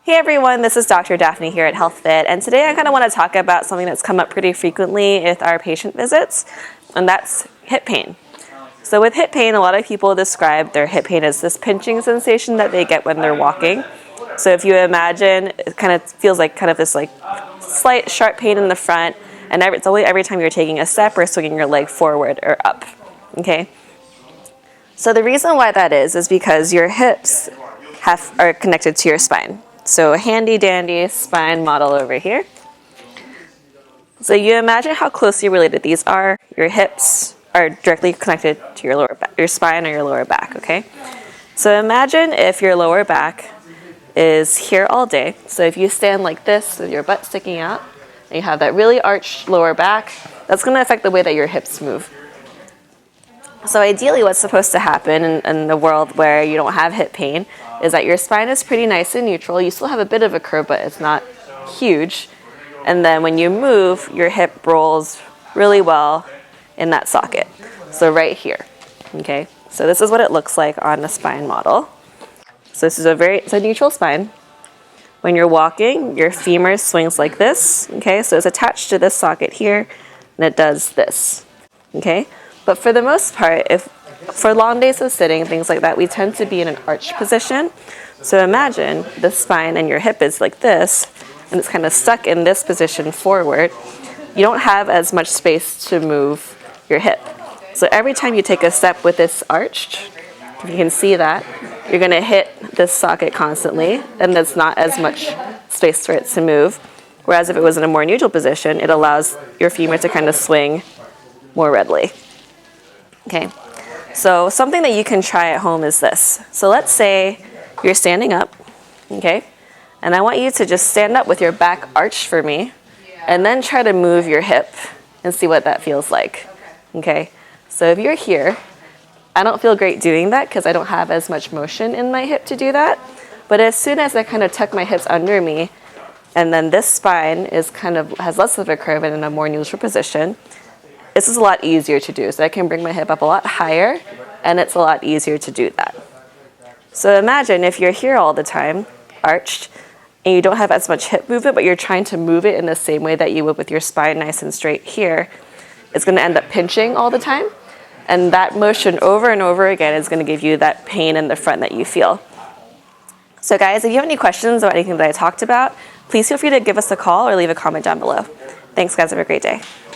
Hey everyone, this is Dr. Daphne here at HealthFit, and today I kind of want to talk about something that's come up pretty frequently with our patient visits, and that's hip pain. So with hip pain, a lot of people describe their hip pain as this pinching sensation that they get when they're walking. So if you imagine, it kind of feels like this slight sharp pain in the front, and it's only every time you're taking a step or swinging your leg forward or up, okay? So the reason why that is because your hips are connected to your spine. So a handy dandy spine model over here. So you imagine how closely related these are. Your hips are directly connected to your lower back, your spine or your lower back, okay? So imagine if your lower back is here all day. So if you stand like this with your butt sticking out, and you have that really arched lower back, that's going to affect the way that your hips move. So ideally what's supposed to happen in the world where you don't have hip pain is that your spine is pretty nice and neutral. You still have a bit of a curve, but it's not huge. And then when you move, your hip rolls really well in that socket. So right here, okay? So this is what it looks like on the spine model. So this is it's a neutral spine. When you're walking, your femur swings like this, okay? So it's attached to this socket here, and it does this, okay? But for the most part, for long days of sitting, things like that, we tend to be in an arched position. So imagine the spine and your hip is like this, and it's kind of stuck in this position forward. You don't have as much space to move your hip. So every time you take a step with this arched, if you can see that, you're going to hit this socket constantly, and there's not as much space for it to move. Whereas if it was in a more neutral position, it allows your femur to kind of swing more readily. Okay, so something that you can try at home is this. So let's say you're standing up, okay, and I want you to just stand up with your back arched for me, and then try to move your hip and see what that feels like, okay? So if you're here, I don't feel great doing that because I don't have as much motion in my hip to do that, but as soon as I kind of tuck my hips under me, and then this spine has less of a curve and in a more neutral position, this is a lot easier to do. So I can bring my hip up a lot higher, and it's a lot easier to do that. So imagine if you're here all the time, arched, and you don't have as much hip movement, but you're trying to move it in the same way that you would with your spine nice and straight here, it's going to end up pinching all the time. And that motion over and over again is going to give you that pain in the front that you feel. So guys, if you have any questions about anything that I talked about, please feel free to give us a call or leave a comment down below. Thanks guys, have a great day.